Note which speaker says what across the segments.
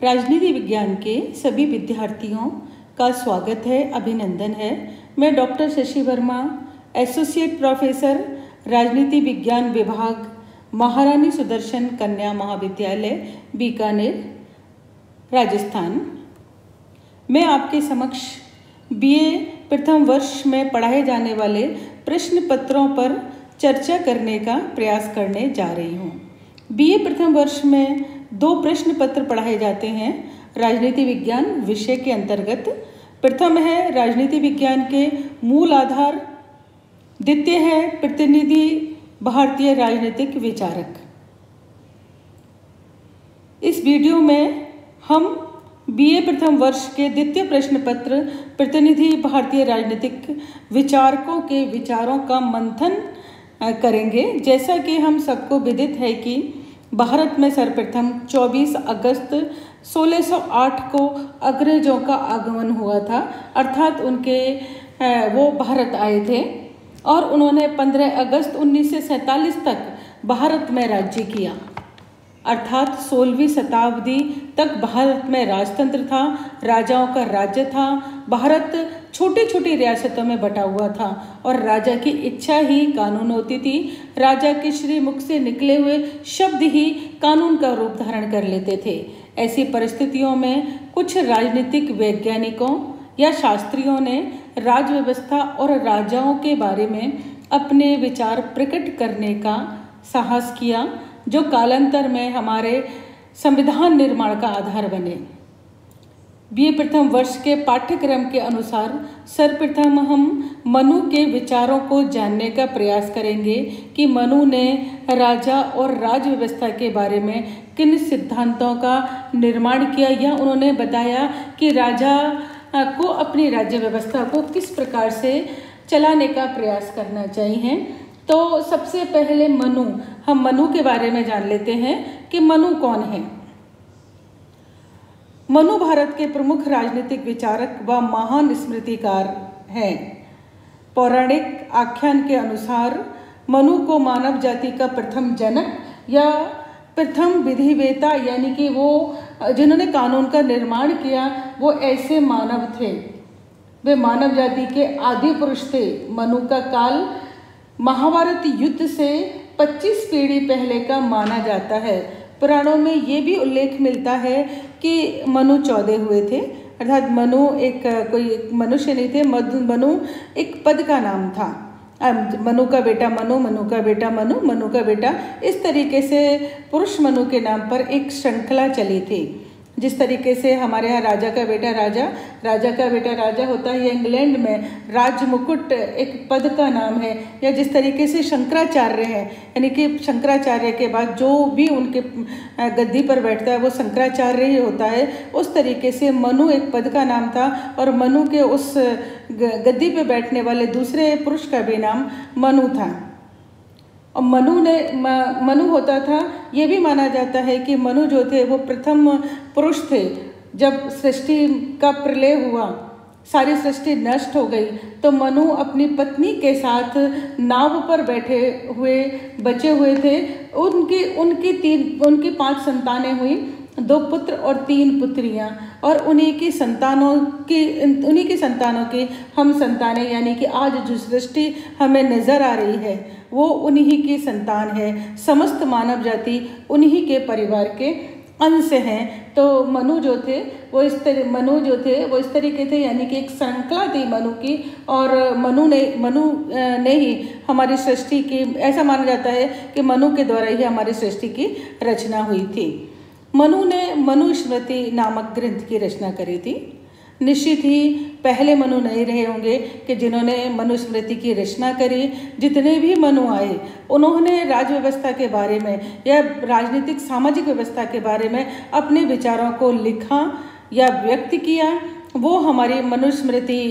Speaker 1: राजनीति विज्ञान के सभी विद्यार्थियों का स्वागत है, अभिनंदन है। मैं doctor Shashi Verma, associate professor राजनीति विज्ञान विभाग, महारानी सुदर्शन कन्या महाविद्यालय, बीकानेर, राजस्थान। मैं आपके समक्ष बीए प्रथम वर्ष में पढ़ाए जाने वाले प्रश्न पत्रों पर चर्चा करने का प्रयास करने जा रही हूँ। बीए प्रथम वर्ष में 2 प्रश्न पत्र पढ़ाए जाते हैं राजनीति विज्ञान विषय के अंतर्गत। प्रथम है राजनीति विज्ञान के मूल आधार, द्वितीय है प्रतिनिधि भारतीय राजनीतिक विचारक। इस वीडियो में हम बीए प्रथम वर्ष के द्वितीय प्रश्न पत्र प्रतिनिधि भारतीय राजनीतिक विचारकों के विचारों का मंथन करेंगे। जैसा कि हम सबको विदित है कि भारत में सर्वप्रथम 24 अगस्त 1608 को अंग्रेजों का आगमन हुआ था, अर्थात वो भारत आए थे और उन्होंने 15 अगस्त 1947 तक भारत में राज्य किया, अर्थात 16वीं शताब्दी तक भारत में राजतंत्र था, राजाओं का राज्य था। भारत छोटी छोटी रियासतों में बटा हुआ था और राजा की इच्छा ही कानून होती थी। राजा के श्री मुख से निकले हुए शब्द ही कानून का रूप धारण कर लेते थे। ऐसी परिस्थितियों में कुछ राजनीतिक वैज्ञानिकों या शास्त्रियों ने राज व्यवस्था और राजाओं के बारे में अपने विचार प्रकट करने का साहस किया, जो कालांतर में हमारे संविधान निर्माण का आधार बने। बीए प्रथम वर्ष के पाठ्यक्रम के अनुसार सर्वप्रथम हम मनु के विचारों को जानने का प्रयास करेंगे कि मनु ने राजा और राज व्यवस्था के बारे में किन सिद्धांतों का निर्माण किया, या उन्होंने बताया कि राजा को अपनी राज्य व्यवस्था को किस प्रकार से चलाने का प्रयास करना चाहिए। तो सबसे पहले हम मनु के बारे में जान लेते हैं कि मनु कौन है। मनु भारत के प्रमुख राजनीतिक विचारक व महान स्मृतिकार हैं। पौराणिक आख्यान के अनुसार मनु को मानव जाति का प्रथम जनक या प्रथम विधिवेता, यानी कि वो जिन्होंने कानून का निर्माण किया, वो ऐसे मानव थे। वे मानव जाति के आदि पुरुष थे। मनु का काल महाभारत युद्ध से 25 पीढ़ी पहले का माना जाता है। पुराणों में ये भी उल्लेख मिलता है कि मनु 14 हुए थे, अर्थात मनु कोई मनुष्य नहीं थे। मनु एक पद का नाम था। मनु का बेटा मनु, मनु का बेटा मनु, मनु का बेटा, इस तरीके से पुरुष मनु के नाम पर एक श्रृंखला चली थी। जिस तरीके से हमारे यहाँ राजा का बेटा राजा, राजा का बेटा राजा होता है, इंग्लैंड में राज मुकुट एक पद का नाम है। या जिस तरीके से शंकराचार्य हैं, यानी कि शंकराचार्य के बाद जो भी उनके गद्दी पर बैठता है वो शंकराचार्य ही होता है, उस तरीके से मनु एक पद का नाम था और मनु के उस गद्दी पे बैठने वाले दूसरे पुरुष का भी नाम मनु था। और मनु होता था, ये भी माना जाता है कि मनु जो थे वो प्रथम पुरुष थे। जब सृष्टि का प्रलय हुआ, सारी सृष्टि नष्ट हो गई, तो मनु अपनी पत्नी के साथ नाव पर बैठे हुए बचे हुए थे। उनकी 5 संतानें हुई, 2 पुत्र और 3 पुत्रियां, और उन्हीं की संतानों की हम संतानें, यानी कि आज जो सृष्टि हमें नजर आ रही है वो उन्हीं की संतान है। समस्त मानव जाति उन्हीं के परिवार के अंश हैं। तो मनु जो थे वो इस तरीके थे, यानी कि एक श्रृंखला थी मनु की, और मनु ने ही हमारी सृष्टि की, ऐसा माना जाता है कि मनु के द्वारा ही हमारी सृष्टि की रचना हुई थी। मनु ने मनुस्मृति नामक ग्रंथ की रचना करी थी। निश्चित ही पहले मनु नहीं रहे होंगे कि जिन्होंने मनुस्मृति की रचना करी। जितने भी मनु आए उन्होंने राज व्यवस्था के बारे में या राजनीतिक सामाजिक व्यवस्था के बारे में अपने विचारों को लिखा या व्यक्त किया। वो हमारी मनुस्मृति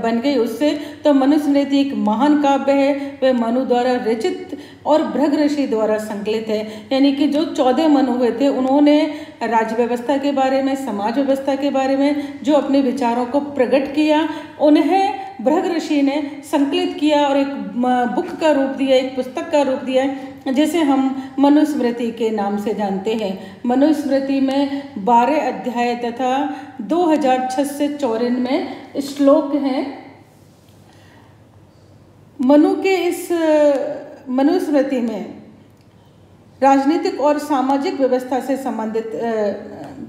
Speaker 1: बन गई उससे। तो मनुस्मृति एक महान काव्य है, वह मनु द्वारा रचित और भृग ऋषि द्वारा संकलित है। यानी कि जो 14 मनु हुए थे उन्होंने राज्य व्यवस्था के बारे में, समाज व्यवस्था के बारे में जो अपने विचारों को प्रकट किया, उन्हें भृग ऋषि ने संकलित किया और एक बुक का रूप दिया, एक पुस्तक का रूप दिया, जिसे हम मनुस्मृति के नाम से जानते हैं। मनुस्मृति में 12 अध्याय तथा 2694 श्लोक हैं। मनु के इस मनुस्मृति में राजनीतिक और सामाजिक व्यवस्था से संबंधित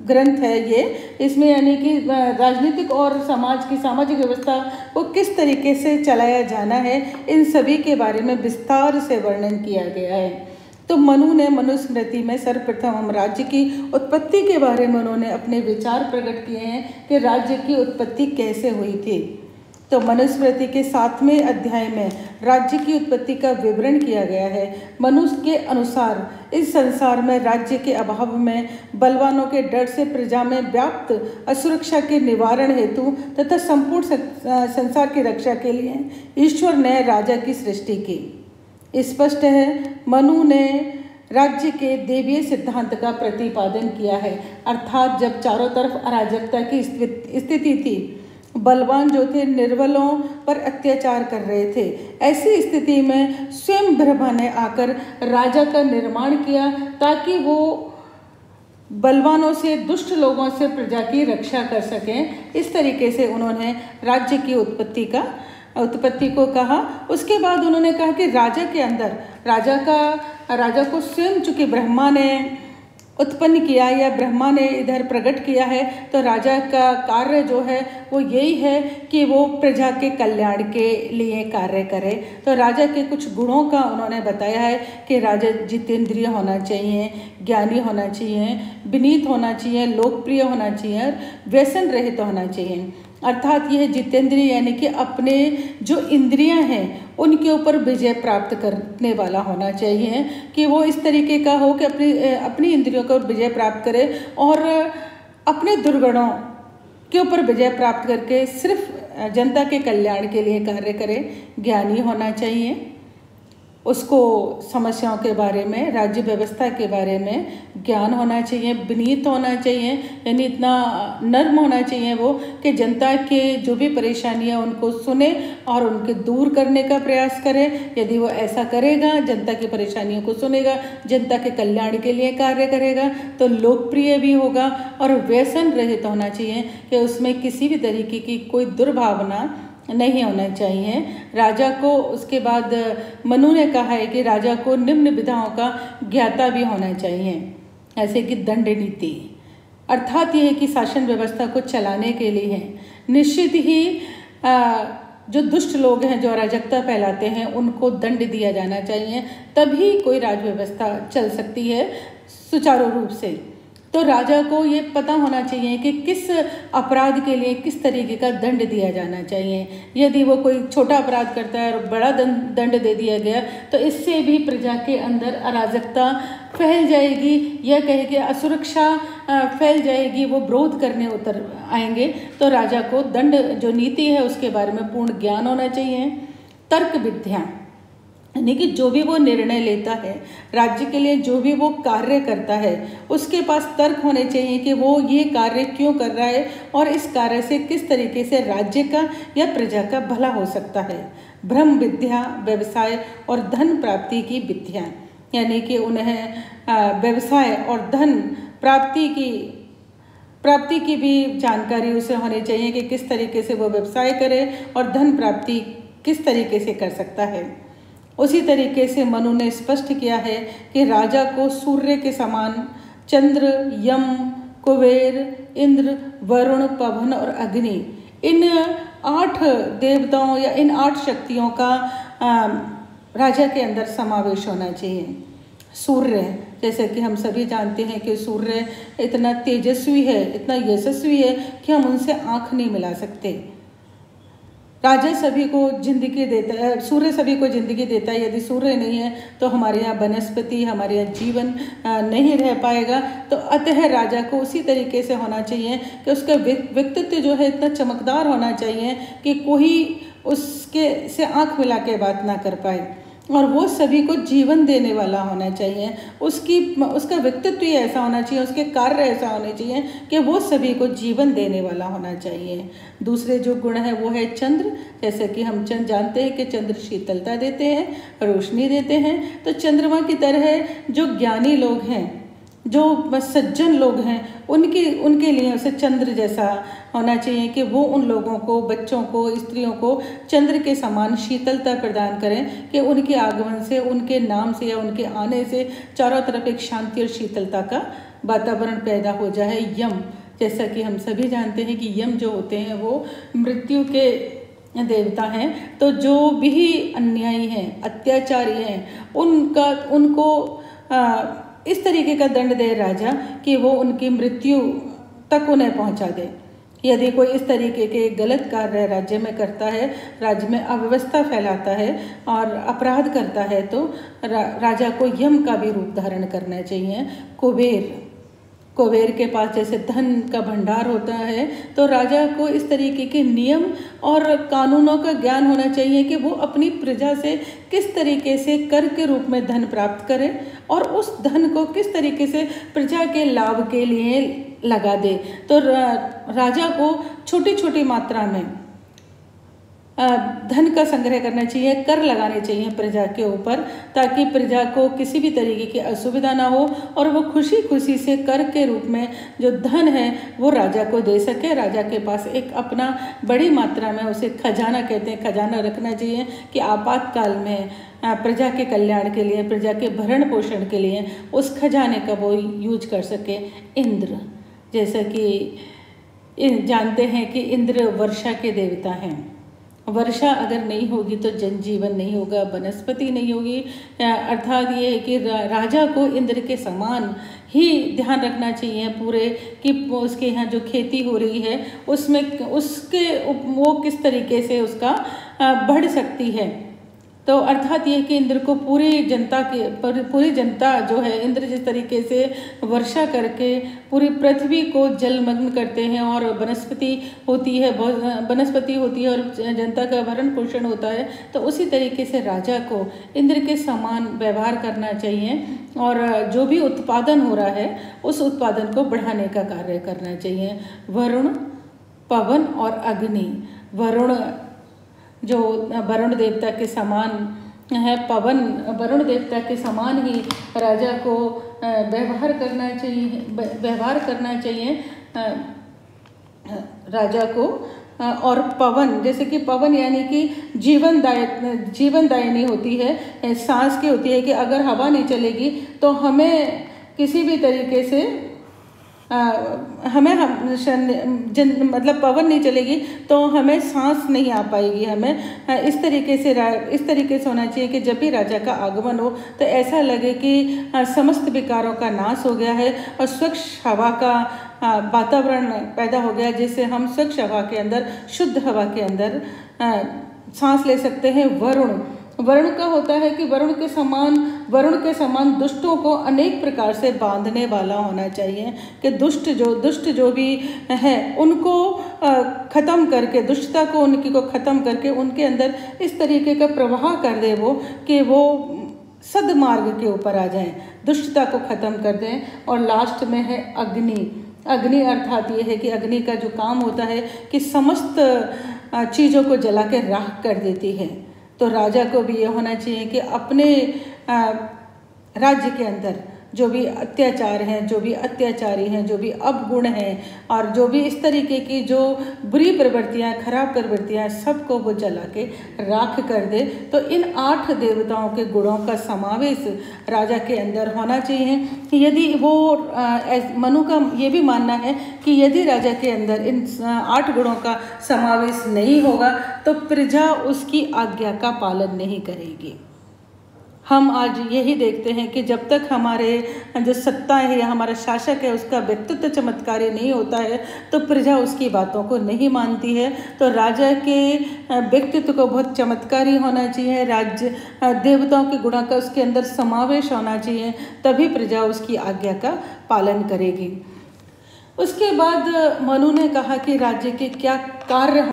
Speaker 1: ग्रंथ है ये। इसमें यानी कि राजनीतिक और समाज की सामाजिक व्यवस्था को किस तरीके से चलाया जाना है, इन सभी के बारे में विस्तार से वर्णन किया गया है। तो मनु ने मनुस्मृति में सर्वप्रथम हम राज्य की उत्पत्ति के बारे में उन्होंने अपने विचार प्रकट किए हैं कि राज्य की उत्पत्ति कैसे हुई थी। तो मनुस्मृति के 7वें अध्याय में राज्य की उत्पत्ति का विवरण किया गया है। मनुष्य के अनुसार इस संसार में राज्य के अभाव में बलवानों के डर से प्रजा में व्याप्त असुरक्षा के निवारण हेतु तथा संपूर्ण संसार की रक्षा के लिए ईश्वर ने राजा की सृष्टि की। स्पष्ट है, मनु ने राज्य के देवीय सिद्धांत का प्रतिपादन किया है, अर्थात जब चारों तरफ अराजकता की स्थिति थी, बलवान जो थे निर्बलों पर अत्याचार कर रहे थे, ऐसी स्थिति में स्वयं ब्रह्मा ने आकर राजा का निर्माण किया ताकि वो बलवानों से, दुष्ट लोगों से प्रजा की रक्षा कर सकें। इस तरीके से उन्होंने राज्य की उत्पत्ति को कहा। उसके बाद उन्होंने कहा कि राजा के अंदर राजा को स्वयं चूंकि ब्रह्मा ने उत्पन्न किया या ब्रह्मा ने इधर प्रकट किया है, तो राजा का कार्य जो है वो यही है कि वो प्रजा के कल्याण के लिए कार्य करे। तो राजा के कुछ गुणों का उन्होंने बताया है कि राजा जितेंद्रिय होना चाहिए, ज्ञानी होना चाहिए, विनीत होना चाहिए, लोकप्रिय होना चाहिए, व्यसन रहित होना चाहिए। अर्थात यह जितेंद्रिय यानी कि अपने जो इंद्रियां हैं उनके ऊपर विजय प्राप्त करने वाला होना चाहिए, कि वो इस तरीके का हो कि अपनी इंद्रियों को विजय प्राप्त करे और अपने दुर्गुणों के ऊपर विजय प्राप्त करके सिर्फ जनता के कल्याण के लिए कार्य करे। ज्ञानी होना चाहिए, उसको समस्याओं के बारे में, राज्य व्यवस्था के बारे में ज्ञान होना चाहिए, विनीत होना चाहिए, यानी इतना नर्म होना चाहिए वो कि जनता के जो भी परेशानियां उनको सुने और उनके दूर करने का प्रयास करे। यदि वो ऐसा करेगा, जनता की परेशानियों को सुनेगा, जनता के कल्याण के लिए कार्य करेगा, तो लोकप्रिय भी होगा और व्यसन रहित होना चाहिए कि उसमें किसी भी तरीके की कोई दुर्भावना नहीं होना चाहिए। राजा को उसके बाद मनु ने कहा है कि राजा को निम्न विधाओं का ज्ञाता भी होना चाहिए, ऐसे कि दंड नीति, अर्थात यह है कि शासन व्यवस्था को चलाने के लिए है। निश्चित ही जो दुष्ट लोग हैं, जो अराजकता फैलाते हैं, उनको दंड दिया जाना चाहिए, तभी कोई राज व्यवस्था चल सकती है सुचारू रूप से। तो राजा को ये पता होना चाहिए कि किस अपराध के लिए किस तरीके का दंड दिया जाना चाहिए। यदि वो कोई छोटा अपराध करता है और बड़ा दंड दे दिया गया, तो इससे भी प्रजा के अंदर अराजकता फैल जाएगी, यह कहे कि असुरक्षा फैल जाएगी, वो विरोध करने उतर आएंगे। तो राजा को दंड जो नीति है उसके बारे में पूर्ण ज्ञान होना चाहिए। तर्क विद्या यानी कि जो भी वो निर्णय लेता है, राज्य के लिए जो भी वो कार्य करता है, उसके पास तर्क होने चाहिए कि वो ये कार्य क्यों कर रहा है और इस कार्य से किस तरीके से राज्य का या प्रजा का भला हो सकता है। ब्रह्म विद्या, व्यवसाय और धन प्राप्ति की विद्या, यानी कि उन्हें व्यवसाय और धन प्राप्ति की भी जानकारी उसे होनी चाहिए कि किस तरीके से वो व्यवसाय करे और धन प्राप्ति किस तरीके से कर सकता है। उसी तरीके से मनु ने स्पष्ट किया है कि राजा को सूर्य के समान चंद्र, यम, कुबेर, इंद्र, वरुण, पवन और अग्नि, इन 8 देवताओं या इन 8 शक्तियों का राजा के अंदर समावेश होना चाहिए। सूर्य, जैसे कि हम सभी जानते हैं कि सूर्य इतना तेजस्वी है, इतना यशस्वी है कि हम उनसे आँख नहीं मिला सकते। राजा सभी को जिंदगी देता है, सूर्य सभी को जिंदगी देता है। यदि सूर्य नहीं है तो हमारे यहाँ वनस्पति, हमारे यहाँ जीवन नहीं रह पाएगा। तो अतः राजा को उसी तरीके से होना चाहिए कि उसका व्यक्तित्व जो है इतना चमकदार होना चाहिए कि कोई उसके से आंख मिला के बात ना कर पाए। और वो सभी को जीवन देने वाला होना चाहिए। उसका व्यक्तित्व ही ऐसा होना चाहिए, उसके कार्य ऐसा होने चाहिए कि वो सभी को जीवन देने वाला होना चाहिए। दूसरे जो गुण है वो है चंद्र। जैसे कि हम जानते हैं कि चंद्र शीतलता देते हैं, रोशनी देते हैं। तो चंद्रमा की तरह जो ज्ञानी लोग हैं, जो सज्जन लोग हैं, उनके लिए उसे चंद्र जैसा होना चाहिए कि वो उन लोगों को, बच्चों को, स्त्रियों को चंद्र के समान शीतलता प्रदान करें कि उनके आगमन से, उनके नाम से या उनके आने से चारों तरफ एक शांति और शीतलता का वातावरण पैदा हो जाए। यम, जैसा कि हम सभी जानते हैं कि यम जो होते हैं वो मृत्यु के देवता हैं। तो जो भी अन्यायी हैं, अत्याचारी हैं, उनको इस तरीके का दंड दे राजा कि वो उनकी मृत्यु तक उन्हें पहुंचा दे। यदि कोई इस तरीके के गलत कार्य राज्य में करता है, राज्य में अव्यवस्था फैलाता है और अपराध करता है, तो राजा को यम का भी रूप धारण करना चाहिए। कुबेर के पास जैसे धन का भंडार होता है, तो राजा को इस तरीके के नियम और कानूनों का ज्ञान होना चाहिए कि वो अपनी प्रजा से किस तरीके से कर के रूप में धन प्राप्त करे और उस धन को किस तरीके से प्रजा के लाभ के लिए लगा दे। तो राजा को छोटी छोटी मात्रा में धन का संग्रह करना चाहिए, कर लगाने चाहिए प्रजा के ऊपर, ताकि प्रजा को किसी भी तरीके की असुविधा ना हो और वो खुशी खुशी से कर के रूप में जो धन है वो राजा को दे सके। राजा के पास एक अपना बड़ी मात्रा में, उसे खजाना कहते हैं, खजाना रखना चाहिए कि आपातकाल में प्रजा के कल्याण के लिए, प्रजा के भरण पोषण के लिए उस खजाने का वो यूज कर सके। इंद्र, जैसा कि जानते हैं कि इंद्र वर्षा के देवता हैं। वर्षा अगर नहीं होगी तो जनजीवन नहीं होगा, वनस्पति नहीं होगी। अर्थात ये है कि राजा को इंद्र के समान ही ध्यान रखना चाहिए पूरे कि उसके यहाँ जो खेती हो रही है उसमें वो किस तरीके से उसका बढ़ सकती है। तो अर्थात ये कि इंद्र को पूरी जनता जो है, इंद्र जिस तरीके से वर्षा करके पूरी पृथ्वी को जलमग्न करते हैं और वनस्पति होती है और जनता का भरण पोषण होता है, तो उसी तरीके से राजा को इंद्र के समान व्यवहार करना चाहिए और जो भी उत्पादन हो रहा है उस उत्पादन को बढ़ाने का कार्य करना चाहिए। वरुण, पवन और अग्नि। वरुण देवता के समान है, वरुण देवता के समान ही राजा को व्यवहार करना चाहिए राजा को। और पवन, जैसे कि पवन यानी कि जीवनदायिनी होती है, सांस की होती है कि अगर हवा नहीं चलेगी तो हमें किसी भी तरीके से मतलब पवन नहीं चलेगी तो हमें सांस नहीं आ पाएगी। हमें इस तरीके से होना चाहिए कि जब भी राजा का आगमन हो तो ऐसा लगे कि समस्त विकारों का नाश हो गया है और स्वच्छ हवा का वातावरण पैदा हो गया, जिससे हम स्वच्छ हवा के अंदर, शुद्ध हवा के अंदर सांस ले सकते हैं। वरुण का होता है कि वरुण के समान दुष्टों को अनेक प्रकार से बांधने वाला होना चाहिए कि दुष्ट जो भी है उनको ख़त्म करके, दुष्टता को उनकी को ख़त्म करके उनके अंदर इस तरीके का प्रवाह कर दे वो कि वो सद्मार्ग के ऊपर आ जाएं, दुष्टता को ख़त्म कर दें। और लास्ट में है अग्नि अर्थात ये है कि अग्नि का जो काम होता है कि समस्त चीज़ों को जला के राख कर देती है। तो राजा को भी ये होना चाहिए कि अपने राज्य के अंदर जो भी अत्याचार हैं, जो भी अत्याचारी हैं, जो भी अवगुण हैं और जो भी इस तरीके की जो बुरी प्रवृत्तियाँ, खराब प्रवृत्तियाँ, सबको वो जला के राख कर दे। तो इन 8 देवताओं के गुणों का समावेश राजा के अंदर होना चाहिए। यदि वो मनु का ये भी मानना है कि यदि राजा के अंदर इन 8 गुणों का समावेश नहीं होगा तो प्रजा उसकी आज्ञा का पालन नहीं करेगी। हम आज यही देखते हैं कि जब तक हमारे जो सत्ता है या हमारा शासक है उसका व्यक्तित्व चमत्कारी नहीं होता है तो प्रजा उसकी बातों को नहीं मानती है। तो राजा के व्यक्तित्व को बहुत चमत्कारी होना चाहिए, राज्य देवताओं के गुणों का उसके अंदर समावेश होना चाहिए, तभी प्रजा उसकी आज्ञा का पालन करेगी। उसके बाद मनु ने कहा कि राज्य के क्या कार्य